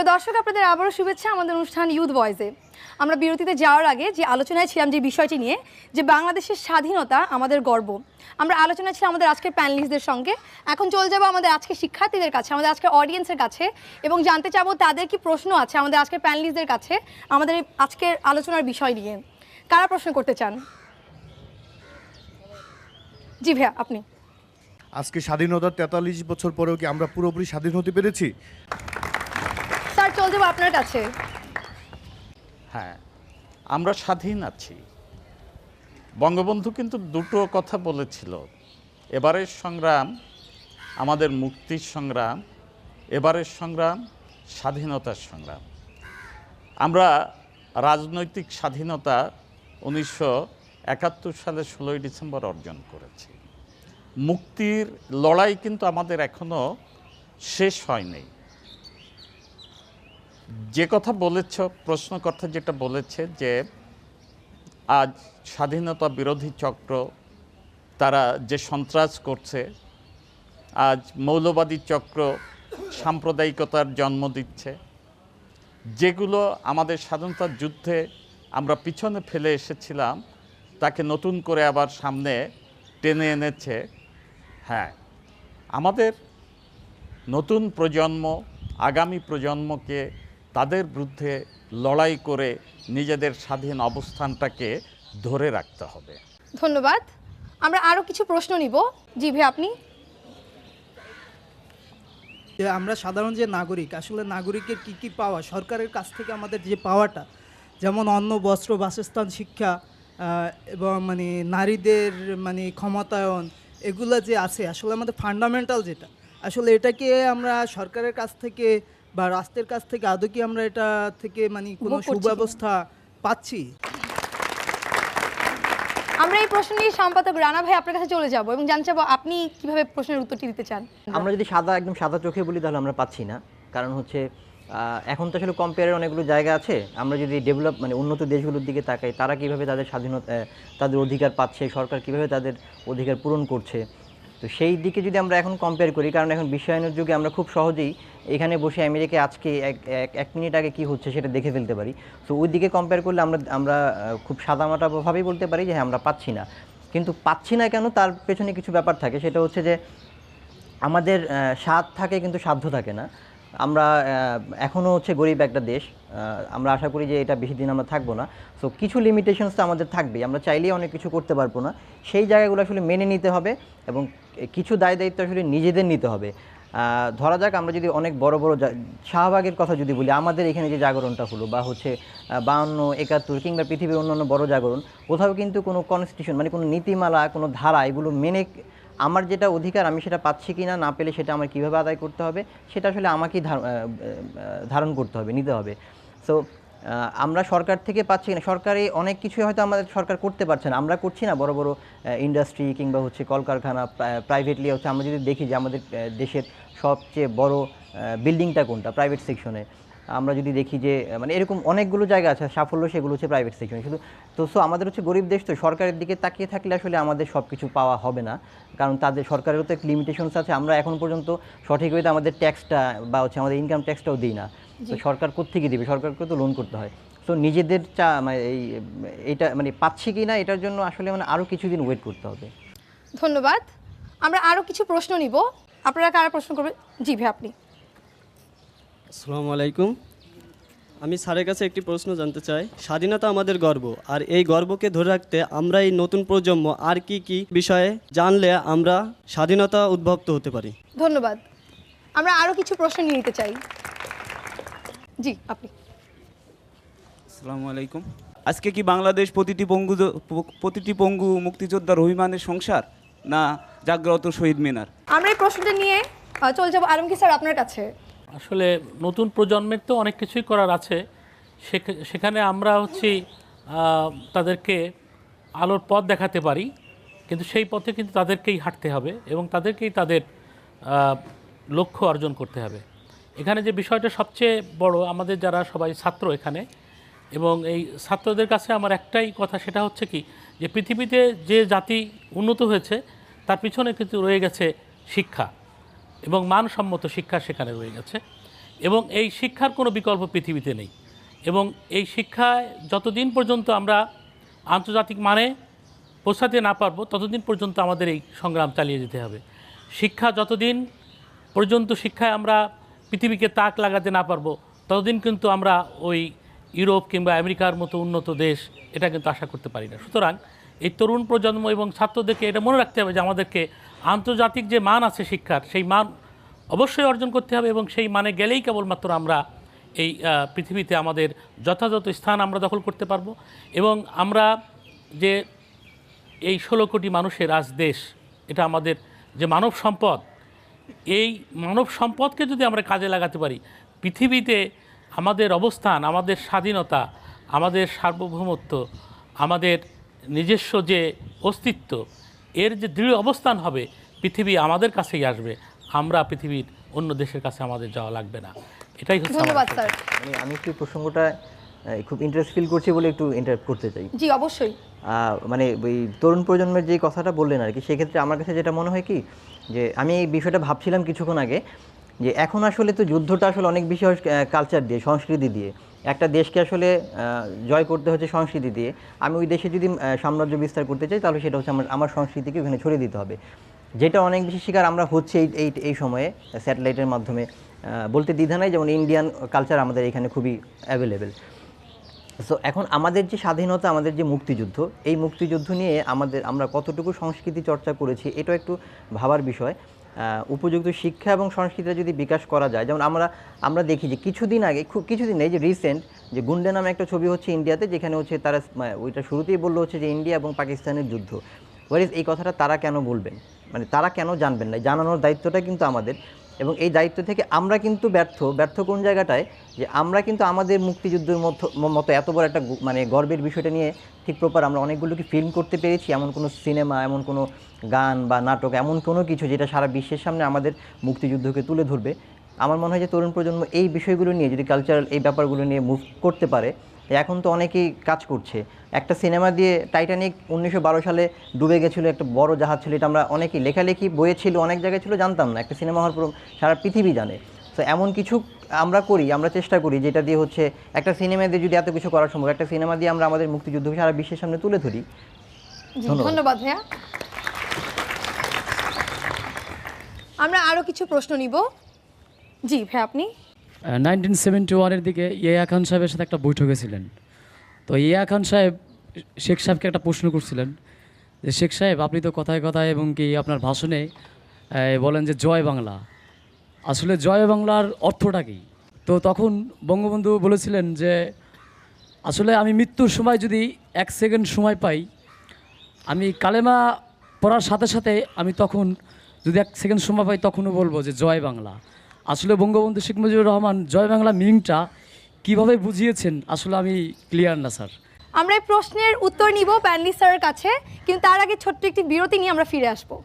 প্রিয় দর্শক, আপনাদের আবারও শুভেচ্ছা আমাদের অনুষ্ঠান ইউথ ভয়েসে। আমরা বিরতিতে যাওয়ার আগে যে আলোচনায় ছিলাম যে বিষয়টি নিয়ে, যে বাংলাদেশের স্বাধীনতা আমাদের গর্ব, আমরা আলোচনায় ছিলাম আমাদের আজকের প্যানেলিস্টদের সঙ্গে। এখন চলে যাবো আমাদের আজকের শিক্ষার্থীদের কাছে, আমাদের আজকের অডিয়েন্সের কাছে, এবং জানতে চাবো তাদের কি প্রশ্ন আছে আমাদের আজকের প্যানেলিস্টদের কাছে আমাদের আজকের আলোচনার বিষয় নিয়ে। কারা প্রশ্ন করতে চান? জি ভাইয়া, আপনি। আজকে স্বাধীনতার ৪৩ বছর পরেও কি আমরা পুরোপুরি স্বাধীন হতে পেরেছি? স্যার, চলে যাবো আপনার কাছে। হ্যাঁ, আমরা স্বাধীন আছি। বঙ্গবন্ধু কিন্তু দুটো কথা বলেছিল, এবারের সংগ্রাম আমাদের মুক্তির সংগ্রাম, এবারের সংগ্রাম স্বাধীনতার সংগ্রাম। আমরা রাজনৈতিক স্বাধীনতা 1971 সালে 16ই ডিসেম্বর অর্জন করেছি। মুক্তির লড়াই কিন্তু আমাদের এখনো শেষ হয়নি। যে কথা বলেছ, প্রশ্নকর্তা যেটা বলেছে যে আজ স্বাধীনতা বিরোধী চক্র তারা যে সন্ত্রাস করছে, আজ মৌলবাদী চক্র সাম্প্রদায়িকতার জন্ম দিচ্ছে, যেগুলো আমাদের স্বাধীনতার যুদ্ধে আমরা পিছনে ফেলে এসেছিলাম তাকে নতুন করে আবার সামনে টেনে এনেছে। হ্যাঁ, আমাদের নতুন প্রজন্ম, আগামী প্রজন্মকে তাদের বিরুদ্ধে লড়াই করে নিজেদের স্বাধীন অবস্থানটাকে ধরে রাখতে হবে। ধন্যবাদ। আমরা আরও কিছু প্রশ্ন নিব। জি ভাই, আপনি। আমরা সাধারণ যে নাগরিক, আসলে নাগরিকের কি কি পাওয়া, সরকারের কাছ থেকে আমাদের যে পাওয়াটা, যেমন অন্ন, বস্ত্র, বাসস্থান, শিক্ষা এবং নারীদের ক্ষমতায়ন, এগুলো যে আছে, আসলে আমাদের ফান্ডামেন্টাল যেটা, আসলে এটাকে আমরা সরকারের কাছ থেকে বা রাষ্ট্রের কাছ থেকে আদৌ কি আমরা এটা থেকে কোনো সুব্যবস্থা পাচ্ছি? আমরা এই প্রশ্ন নিয়ে সম্পাদক রানা ভাই আপনার কাছে চলে যাব এবং জানতে চাবো আপনি কিভাবে প্রশ্নের উত্তরটি দিতে চান। আমরা যদি একদম সাদা চোখে বলি তাহলে আমরা পাচ্ছি না। কারণ হচ্ছে এখন তো আসলে কম্পেয়ারের অনেকগুলো জায়গা আছে। আমরা যদি ডেভেলপ উন্নত দেশগুলোর দিকে তাকাই, তারা কীভাবে তাদের স্বাধীনতা, তাদের অধিকার পাচ্ছে, সরকার কীভাবে তাদের অধিকার পূরণ করছে, তো সেই দিকে যদি আমরা এখন কম্পেয়ার করি, কারণ এখন বিশ্বায়নের যুগে আমরা খুব সহজেই এখানে বসে আমেরিকায় আজকে এক মিনিট আগে কী হচ্ছে সেটা দেখে ফেলতে পারি। তো ওই দিকে কম্পেয়ার করলে আমরা খুব সাদামাটাভাবেই বলতে পারি যে হ্যাঁ, আমরা পাচ্ছি না। কিন্তু পাচ্ছি না কেন, তার পেছনে কিছু ব্যাপার থাকে। সেটা হচ্ছে যে আমাদের স্বাদ থাকে কিন্তু সাধ্য থাকে না। আমরা এখনও হচ্ছে গরিব একটা দেশ। আমরা আশা করি যে এটা বেশি দিন আমরা থাকবো না। সো কিছু লিমিটেশনস তো আমাদের থাকবেই, আমরা চাইলেই অনেক কিছু করতে পারবো না। সেই জায়গাগুলো আসলে মেনে নিতে হবে এবং কিছু দায় দায়িত্ব আসলে নিজেদের নিতে হবে। ধরা যাক আমরা যদি অনেক বড় বড় শাহবাগের কথা যদি বলি, আমাদের এখানে যে জাগরণটা হলো বা হচ্ছে 52, 71 কিংবা পৃথিবীর অন্যান্য বড় জাগরণ, কোথাও কিন্তু কোনো কনস্টিটিউশন কোনো নীতিমালা, কোনো ধারা এগুলো মেনে আমার যেটা অধিকার আমি সেটা পাচ্ছি কি না, না পেলে সেটা আমার কীভাবে আদায় করতে হবে সেটা আসলে আমাকেই ধারণ করতে হবে, নিতে হবে। সো আমরা সরকার থেকে পাচ্ছি না, সরকারি অনেক কিছুই হয়তো আমাদের সরকার করতে পারছে না, আমরা করছি না। বড় বড় ইন্ডাস্ট্রি কিংবা হচ্ছে কলকারখানা প্রাইভেটলি হচ্ছে, আমরা যদি দেখি যে আমাদের দেশের সবচেয়ে বড় বিল্ডিংটা কোনটা, প্রাইভেট সেকশনে। আমরা যদি দেখি যে এরকম অনেকগুলো জায়গা আছে সাফল্য, সেগুলো হচ্ছে প্রাইভেট সেকশনে শুধু। তো আমাদের হচ্ছে গরিব দেশ, তো সরকারের দিকে তাকিয়ে থাকলে আসলে আমাদের সব কিছু পাওয়া হবে না, কারণ তাদের সরকারেরও তো লিমিটেশনস আছে। আমরা এখন পর্যন্ত সঠিক হয়তো আমাদের ট্যাক্সটা বা হচ্ছে আমাদের ইনকাম ট্যাক্সটাও দিই না। তো সরকার কোত্থেকে দিবে? সরকারকে তো লোন করতে হয়। তো নিজেদের এইটা পাচ্ছি কি না, এটার জন্য আসলে আরও কিছুদিন ওয়েট করতে হবে। ধন্যবাদ। আমরা আরও কিছু প্রশ্ন নিব। আপনারা কারা প্রশ্ন করবেন? জি ভাই, আপনি। আসসালামু আলাইকুম। আমি স্যারের কাছে একটি প্রশ্ন জানতে চাই। স্বাধীনতা আমাদের গর্ব, আর এই গর্বকে ধরে রাখতে আমরা এই নতুন প্রজন্ম আর কি কি বিষয়ে জানলে আমরা স্বাধীনতা উদ্ভক্ত হতে পারি? ধন্যবাদ। আমরা আরও কিছু প্রশ্ন নিয়ে নিতে চাই। জি, আপনি। আসসালামু আলাইকুম। আজকে কি বাংলাদেশ প্রতিটি পঙ্গু মুক্তিযোদ্ধা রহিমানের সংসার, না জাগ্রত শহীদ মিনার? আমরা এই প্রশ্নটা নিয়ে চলে যাব আলমগীর স্যার আপনার কাছে। আসলে নতুন প্রজন্মের তো অনেক কিছুই করার আছে, সেখানে আমরা তাদেরকে আলোর পথ দেখাতে পারি, কিন্তু সেই পথে কিন্তু তাদেরকেই হাঁটতে হবে এবং তাদেরকেই তাদের লক্ষ্য অর্জন করতে হবে। এখানে যে বিষয়টা সবচেয়ে বড়, আমাদের যারা সবাই ছাত্র এখানে, এবং এই ছাত্রদের কাছে আমার একটাই কথা, সেটা হচ্ছে কি যে পৃথিবীতে যে জাতি উন্নত হয়েছে তার পিছনে কিন্তু রয়ে গেছে শিক্ষা এবং মানসম্মত শিক্ষা সেখানে রয়ে গেছে। এবং এই শিক্ষার কোনো বিকল্প পৃথিবীতে নেই। এবং এই শিক্ষায় যতদিন পর্যন্ত আমরা আন্তর্জাতিক মানে পৌঁছাতে না পারবো ততদিন পর্যন্ত আমাদের এই সংগ্রাম চালিয়ে যেতে হবে। শিক্ষা যতদিন পর্যন্ত শিক্ষায় আমরা পৃথিবীকে তাক লাগাতে না পারবো ততদিন কিন্তু আমরা ওই ইউরোপ কিংবা আমেরিকার মতো উন্নত দেশ এটা কিন্তু আশা করতে পারি না। সুতরাং এই তরুণ প্রজন্ম এবং ছাত্রদেরকে এটা মনে রাখতে হবে যে আমাদেরকে আন্তর্জাতিক যে মান আছে শিক্ষার সেই মান অবশ্যই অর্জন করতে হবে এবং সেই মানে গেলেই কেবলমাত্র আমরা এই পৃথিবীতে আমাদের যথাযথ স্থান আমরা দখল করতে পারবো। এবং আমরা যে এই 16 কোটি মানুষের আজ দেশ, এটা আমাদের যে মানব সম্পদ, এই মানব সম্পদকে যদি আমরা কাজে লাগাতে পারি পৃথিবীতে আমাদের অবস্থান, আমাদের স্বাধীনতা, আমাদের সার্বভৌমত্ব, আমাদের নিজস্ব যে অস্তিত্ব এর যে দৃঢ় অবস্থান হবে পৃথিবী আমাদের কাছেই আসবে, আমরা পৃথিবীর অন্য দেশের কাছে আমাদের যাওয়া লাগবে না। এটাই হচ্ছে ধন্যবাদ আমার স্যার। মানে আমি একটু প্রসঙ্গটা খুব ইন্টারেস্ট ফিল করছি বলে একটু ইন্টারাপ্ট করতে চাই। জি অবশ্যই। মানে ওই তরুণ প্রজন্মের যে কথাটা বললেন আর কি, সেক্ষেত্রে আমার কাছে যেটা মনে হয় কি যে আমি এই বিষয়টা ভাবছিলাম কিছুক্ষণ আগে যে এখন আসলে তো যুদ্ধটা আসলে অনেক বেশি কালচার দিয়ে, সংস্কৃতি দিয়ে। একটা দেশকে আসলে জয় করতে হচ্ছে সংস্কৃতি দিয়ে। আমি ওই দেশে যদি সাম্রাজ্য বিস্তার করতে চাই তাহলে সেটা হচ্ছে আমার সংস্কৃতিকে ওখানে ছড়িয়ে দিতে হবে, যেটা অনেক বেশি শিকার আমরা হচ্ছে এই সময়ে স্যাটেলাইটের মাধ্যমে। বলতে দ্বিধা নাই, যেমন ইন্ডিয়ান কালচার আমাদের এখানে খুবই অ্যাভেলেবেল। সো এখন আমাদের যে স্বাধীনতা, আমাদের যে মুক্তিযুদ্ধ, এই মুক্তিযুদ্ধ নিয়ে আমরা কতটুকু সংস্কৃতি চর্চা করেছি এটা একটু ভাবার বিষয়। উপযুক্ত শিক্ষা এবং সংস্কৃতিটা যদি বিকাশ করা যায়, যেমন আমরা দেখি যে কিছুদিন নেই যে রিসেন্ট যে গুন্ডে নামে একটা ছবি হচ্ছে ইন্ডিয়াতে, যেখানে হচ্ছে তারা ওইটা শুরুতেই বললো হচ্ছে যে ইন্ডিয়া এবং পাকিস্তানের যুদ্ধ। ওয়ারিস এই কথাটা তারা কেন বলবেন, মানে তারা কেন জানবেন না? জানানোর দায়িত্বটা কিন্তু আমাদের। এবং এই দায়িত্ব থেকে আমরা কিন্তু ব্যর্থ কোন জায়গাটায়, যে আমরা কিন্তু আমাদের মুক্তিযুদ্ধের মতো এত বড় একটা মানে গর্বের বিষয়টা নিয়ে ঠিক প্রপার আমরা অনেকগুলো কি ফিল্ম করতে পেরেছি? এমন কোনো সিনেমা, এমন কোনো গান বা নাটক, এমন কোনো কিছু যেটা সারা বিশ্বের সামনে আমাদের মুক্তিযুদ্ধকে তুলে ধরবে? আমার মনে হয় যে তরুণ প্রজন্ম এই বিষয়গুলো নিয়ে যদি কালচারাল এই ব্যাপারগুলো নিয়ে মুভ করতে পারে। এখন তো অনেকেই কাজ করছে। একটা সিনেমা দিয়ে টাইটানিক 1912 সালে ডুবে গেছিলো, একটা বড় জাহাজ ছিল, এটা আমরা অনেকেই লেখালেখি বইয়ে ছিল, অনেক জায়গায় ছিল, জানতাম না। একটা সিনেমা হওয়ার পর সারা পৃথিবী জানে। তো এমন কিছু আমরা চেষ্টা করি যেটা দিয়ে হচ্ছে একটা সিনেমা দিয়ে যদি এত কিছু করা সম্ভব, একটা সিনেমা দিয়ে আমরা আমাদের মুক্তিযুদ্ধকে সারা বিশ্বের সামনে তুলে ধরি। ধন্যবাদ ভাইয়া। আমরা আরো কিছু প্রশ্ন নিব। জি ভাই, আপনি 1971-এর দিকে ইয়াহিয়া খান সাহেবের সাথে একটা বৈঠকে ছিলেন। তো ইয়াহিয়া খান সাহেব শেখ সাহেবকে একটা প্রশ্ন করছিলেন যে শেখ সাহেব, আপনি তো কথায় কথায় এবং কি আপনার ভাষণে বলেন যে জয় বাংলা, আসলে জয় বাংলার অর্থটা কী? তো তখন বঙ্গবন্ধু বলেছিলেন যে আসলে আমি মৃত্যুর সময় যদি 1 সেকেন্ড সময় পাই, আমি কালেমা পড়ার সাথে সাথে আমি তখন যদি 1 সেকেন্ড সময় পাই তখনও বলবো যে জয় বাংলা। আসলে বঙ্গবন্ধু শেখ মুজিবুর রহমান জয় বাংলা মিনিংটা কীভাবে বুঝিয়েছেন আসলে আমি ক্লিয়ার না স্যার। আমরা এই প্রশ্নের উত্তর নিব প্যানেলিস্ট স্যারের কাছে, কিন্তু তার আগে ছোট্ট একটি বিরতি নিয়ে আমরা ফিরে আসবো।